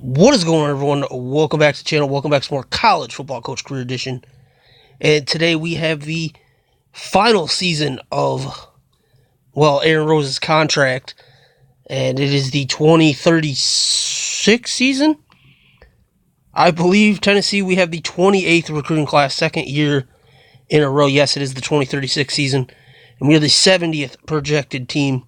What is going on, everyone? Welcome back to the channel. Welcome back to more College Football Coach Career Edition. And today we have the final season of, Aaron Rose's contract. And it is the 2036 season. I believe Tennessee, we have the 28th recruiting class, second year in a row. Yes, it is the 2036 season. And we are the 70th projected team.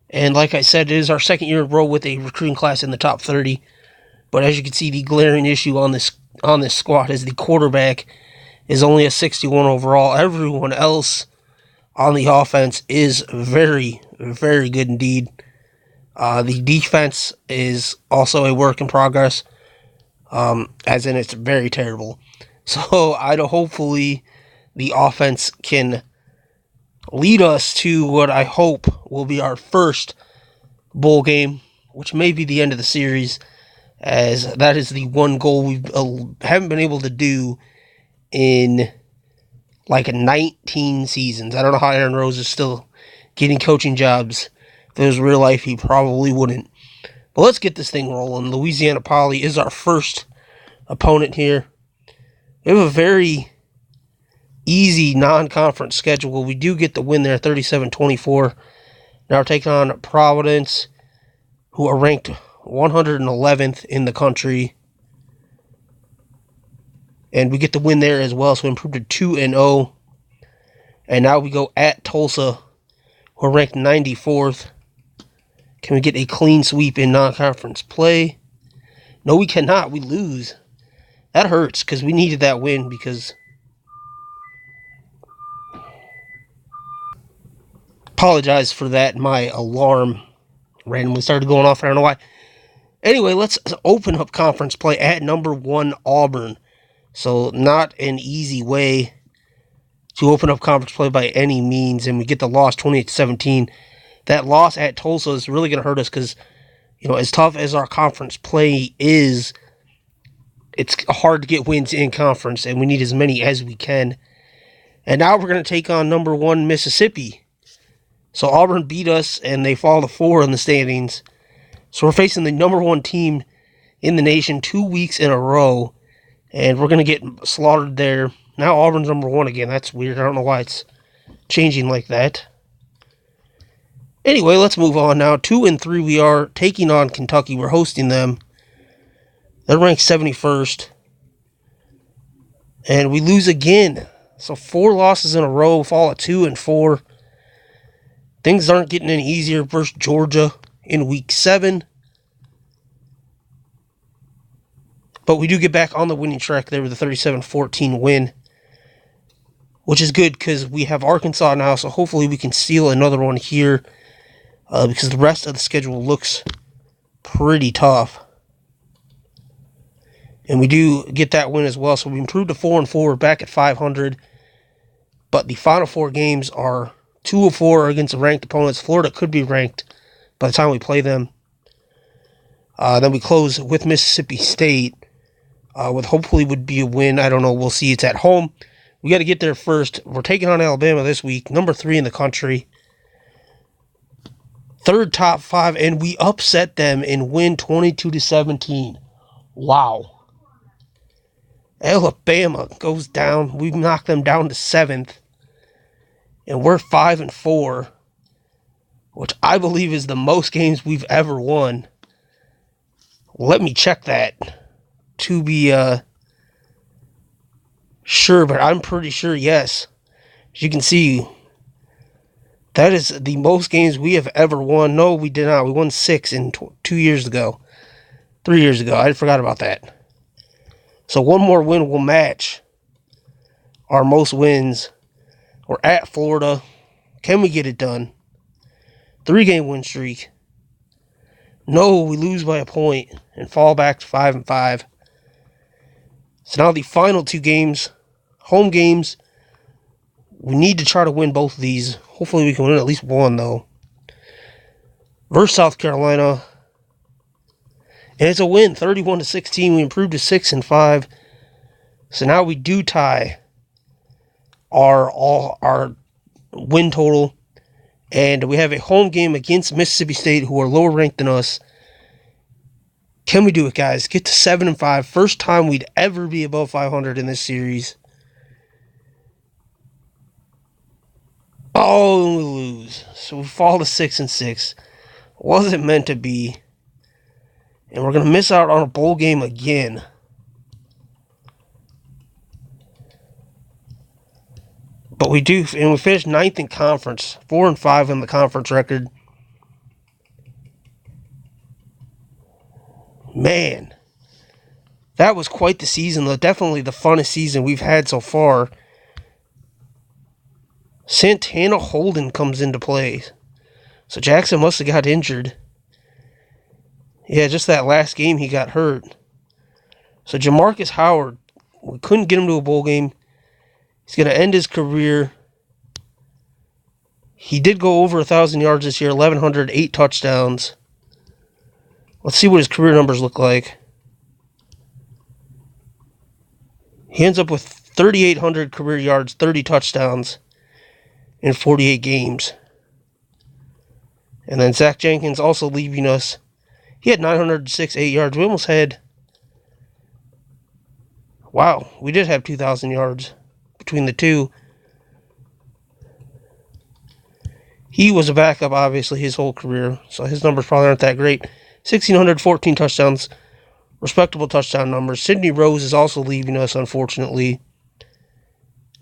And like I said, it is our second year in a row with a recruiting class in the top 30. But as you can see, the glaring issue on this squad is the quarterback is only a 61 overall. Everyone else on the offense is very, very good indeed. The defense is also a work in progress, as in it's very terrible. So hopefully the offense can lead us to what I hope will be our first bowl game, which may be the end of the series, as that is the one goal we haven't been able to do in like 19 seasons. I don't know how Aaron Rose is still getting coaching jobs. If it was real life, he probably wouldn't. But let's get this thing rolling. Louisiana Poly is our first opponent here. We have a very easy non-conference schedule. We do get the win there, 37-24. Now we're taking on Providence, who are ranked 111th in the country. And we get the win there as well, so we improved to 2-0. And now we go at Tulsa, who are ranked 94th. Can we get a clean sweep in non-conference play? No, we cannot. We lose. That hurts, because we needed that win, because apologize for that. My alarm randomly started going off. I don't know why. Anyway, let's open up conference play at number 1 Auburn. So not an easy way to open up conference play by any means. And we get the loss 28-17. That loss at Tulsa is really going to hurt us because, as tough as our conference play is, it's hard to get wins in conference, and we need as many as we can. And now we're going to take on number 1 Mississippi. So Auburn beat us, and they fall to 4 in the standings. So we're facing the number 1 team in the nation 2 weeks in a row, and we're going to get slaughtered there. Now Auburn's number 1 again. That's weird. I don't know why it's changing like that. Anyway, let's move on now. 2-3 we are, taking on Kentucky. We're hosting them. They're ranked 71st. And we lose again. So 4 losses in a row, fall at 2-4. Things aren't getting any easier versus Georgia in week 7. But we do get back on the winning track there with a 37-14 win, which is good because we have Arkansas now, so hopefully we can steal another one here because the rest of the schedule looks pretty tough. And we do get that win as well, so we improved to 4-4. We're back at 500. But the final 4 games are 2-4 against ranked opponents. Florida could be ranked by the time we play them. Then we close with Mississippi State, with hopefully would be a win. I don't know. We'll see. It's at home. We got to get there first. We're taking on Alabama this week, number 3 in the country. 3rd top 5, and we upset them and win 22-17. Wow. Alabama goes down. We knocked them down to 7th. And we're 5-4, which I believe is the most games we've ever won. Let me check that to be sure, but I'm pretty sure, yes. As you can see, that is the most games we have ever won. No, we did not. We won 6 in 2 years ago. 3 years ago. I forgot about that. So one more win will match our most wins. We're at Florida. Can we get it done? 3-game win streak. No, we lose by a point and fall back to 5-5. So now the final 2 games, home games, we need to try to win both of these. Hopefully we can win at least one, though. Versus South Carolina. And it's a win, 31-16. We improved to 6-5. So now we do tie our win total. And we have a home game against Mississippi State, who are lower ranked than us. Can we do it, guys? Get to 7-5. First time we'd ever be above 500 in this series. Oh, we lose. So we fall to 6-6. Wasn't meant to be. And we're going to miss out on a bowl game again. But we do, and we finished 9th in conference. 4-5 in the conference record. Man, that was quite the season, though. Definitely the funnest season we've had so far. Santana Holden comes into play. So Jackson must have got injured. Yeah, just that last game he got hurt. So Jamarcus Howard, we couldn't get him to a bowl game. He's going to end his career. He did go over 1,000 yards this year, 1,108 touchdowns. Let's see what his career numbers look like. He ends up with 3,800 career yards, 30 touchdowns in 48 games. And then Zach Jenkins also leaving us. He had 906 8 yards. We almost had... Wow, we did have 2,000 yards between the two. He was a backup, obviously, his whole career, so his numbers probably aren't that great. 1,614 touchdowns, respectable touchdown numbers. Sidney Rose is also leaving us, unfortunately.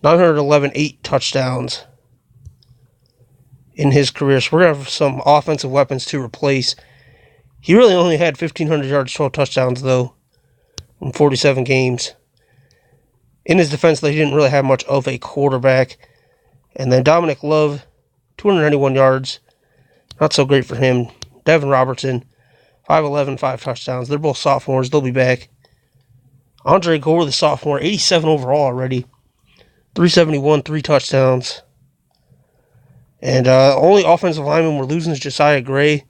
911 8 touchdowns in his career, so we're going to have some offensive weapons to replace. He really only had 1,500 yards, 12 touchdowns, though, in 47 games. In his defense, they didn't really have much of a quarterback. And then Dominic Love, 291 yards. Not so great for him. Devin Robertson, 5'11", 5 touchdowns. They're both sophomores. They'll be back. Andre Gore, the sophomore, 87 overall already. 371, 3 touchdowns. And only offensive lineman we're losing is Josiah Gray.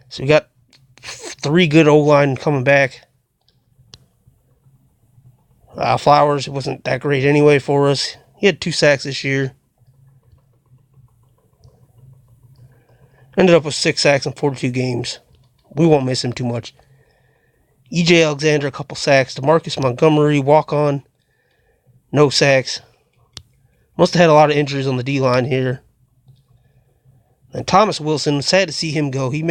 So we got 3 good O-line coming back. Flowers, it wasn't that great anyway for us. He had 2 sacks this year. Ended up with 6 sacks in 42 games. We won't miss him too much. E.J. Alexander, a couple sacks. DeMarcus Montgomery, walk-on. No sacks. Must have had a lot of injuries on the D-line here. And Thomas Wilson, sad to see him go. He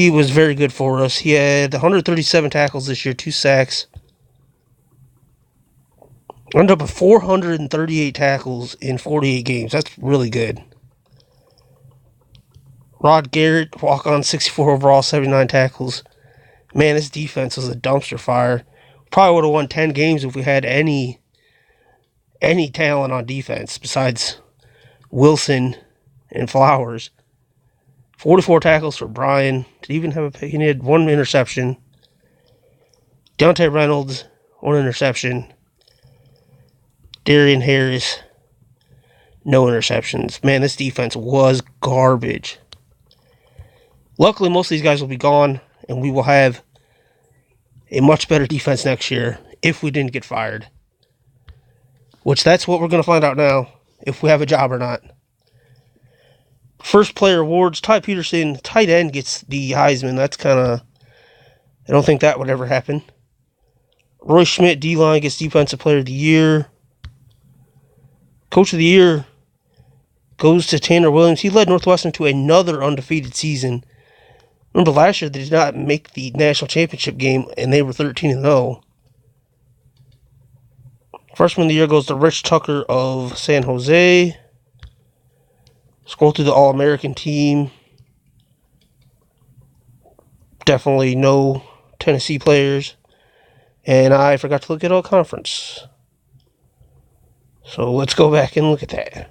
was very good for us. He had 137 tackles this year, 2 sacks. Ended up with 438 tackles in 48 games. That's really good. Rod Garrett, walk-on, 64 overall, 79 tackles. Man, this defense was a dumpster fire. Probably would have won 10 games if we had any talent on defense besides Wilson and Flowers. 44 tackles for Brian. Did he even have a pick? He had 1 interception. Deontay Reynolds, 1 interception. Darian Harris, no interceptions. Man, this defense was garbage. Luckily, most of these guys will be gone, and we will have a much better defense next year if we didn't get fired. Which, that's what we're going to find out now, if we have a job or not. First player awards, Ty Peterson, tight end, gets the Heisman. That's kind of... I don't think that would ever happen. Roy Schmidt, D-line, gets Defensive Player of the Year. Coach of the Year goes to Tanner Williams. He led Northwestern to another undefeated season. Remember last year they did not make the national championship game, and they were 13-0. Freshman of the Year goes to Rich Tucker of San Jose. Scroll through the All-American team. Definitely no Tennessee players. And I forgot to look at All-Conference. So let's go back and look at that.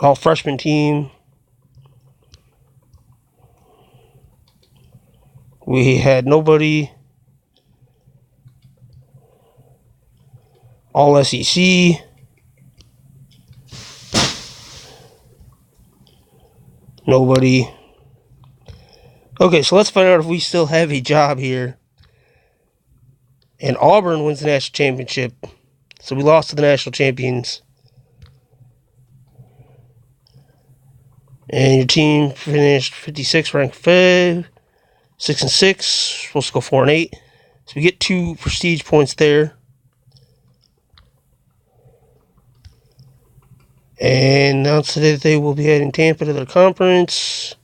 All freshman team. We had nobody. All SEC. Nobody. Okay, so let's find out if we still have a job here. And Auburn wins the national championship. So we lost to the national champions. And your team finished 56, ranked 5, 6-6. Supposed to go 4-8. So we get 2 prestige points there. And announced today that they will be adding Tampa to their conference.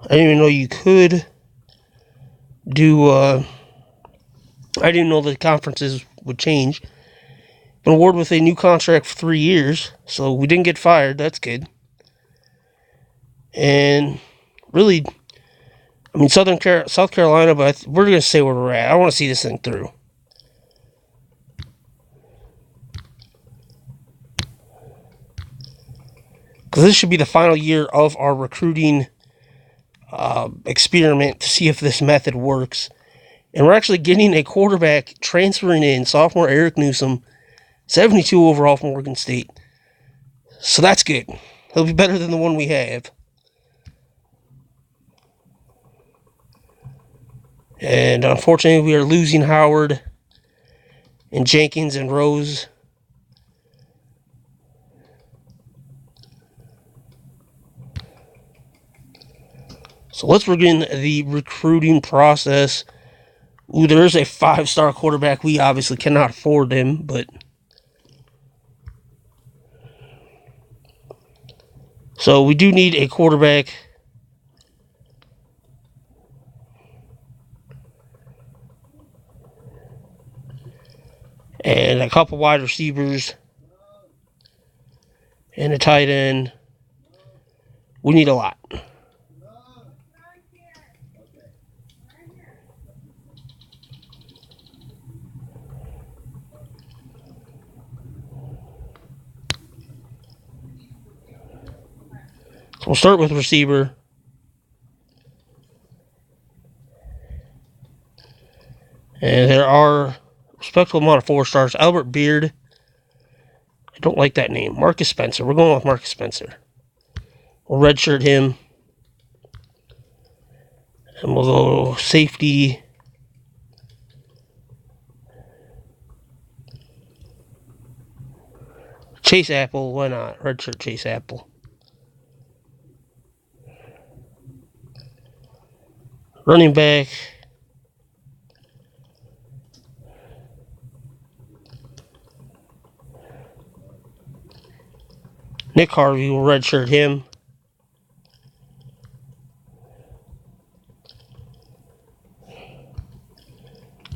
I didn't even know you could do. I didn't even know the conferences would change. Been awarded with a new contract for 3 years, so we didn't get fired. That's good. And really, I mean, South Carolina, but we're going to say where we're at. I want to see this thing through. Because this should be the final year of our recruiting experiment to see if this method works. And we're actually getting a quarterback transferring in, sophomore Eric Newsom, 72 overall from Oregon State. So that's good. He'll be better than the one we have. And unfortunately, we are losing Howard and Jenkins and Rose. So let's begin the recruiting process. Ooh, there is a 5-star quarterback. We obviously cannot afford him, but... So we do need a quarterback. And a couple wide receivers. And a tight end. We need a lot. So we'll start with receiver. And there are a respectable amount of 4-stars. Albert Beard. I don't like that name. Marcus Spencer. We're going with Marcus Spencer. We'll redshirt him. And we'll go safety. Chase Apple. Why not? Redshirt Chase Apple. Running back. Nick Harvey will redshirt him.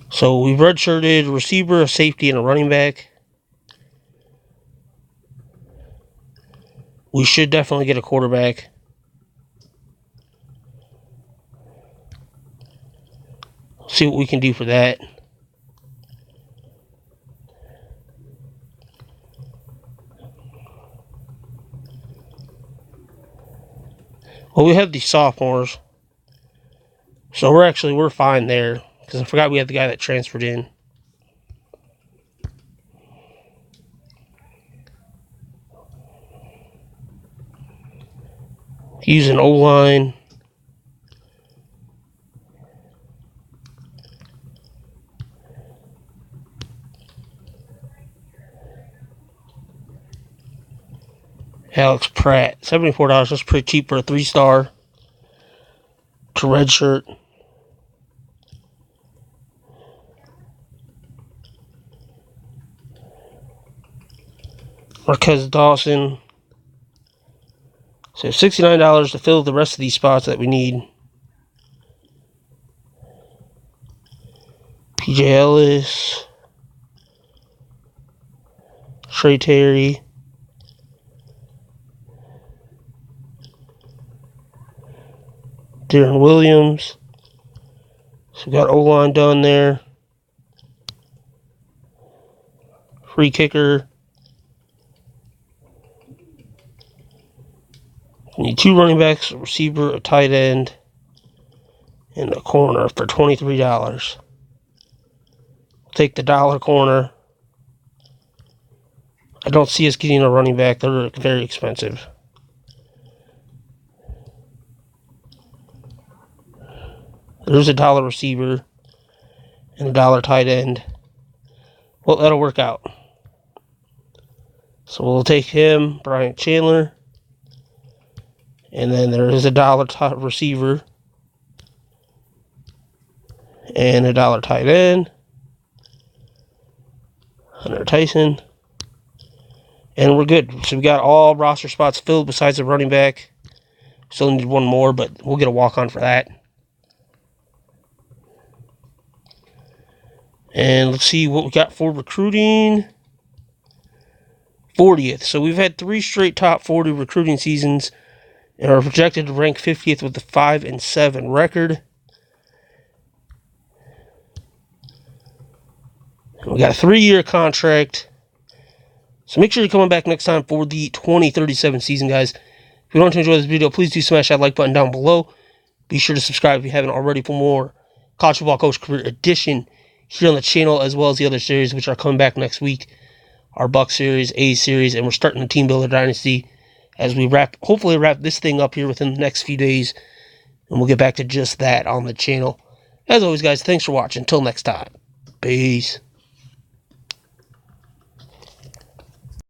So we've redshirted a receiver, a safety, and a running back. We should definitely get a quarterback. See what we can do for that. Well, we have these sophomores. So we're fine there. Because I forgot we had the guy that transferred in. Using O-line. Alex Pratt, $74. That's pretty cheap for a 3-star. To redshirt. Marquez Dawson. So $69 to fill the rest of these spots that we need. PJ Ellis. Trey Terry. Darren Williams. So we got O-line done there. Free kicker. We need 2 running backs, a receiver, a tight end, and a corner for $23. Take the dollar corner. I don't see us getting a running back. They're very expensive. There's a dollar receiver and a dollar tight end. Well, that'll work out. So we'll take him, Bryant Chandler. And then there is a dollar top receiver. And a dollar tight end. Hunter Tyson. And we're good. So we got all roster spots filled besides the running back. Still need one more, but we'll get a walk-on for that. And let's see what we got for recruiting. 40th. So we've had 3 straight top 40 recruiting seasons and are projected to rank 50th with a 5-7 record. We got a 3-year contract. So make sure you're coming back next time for the 2037 season, guys. If you want to enjoy this video, please do smash that like button down below. Be sure to subscribe if you haven't already for more College Football Coach Career Edition here on the channel, as well as the other series which are coming back next week. Our Buck series, A series, and we're starting the Teambuilder Dynasty as we hopefully wrap this thing up here within the next few days. And we'll get back to just that on the channel. As always, guys, thanks for watching. Until next time. Peace.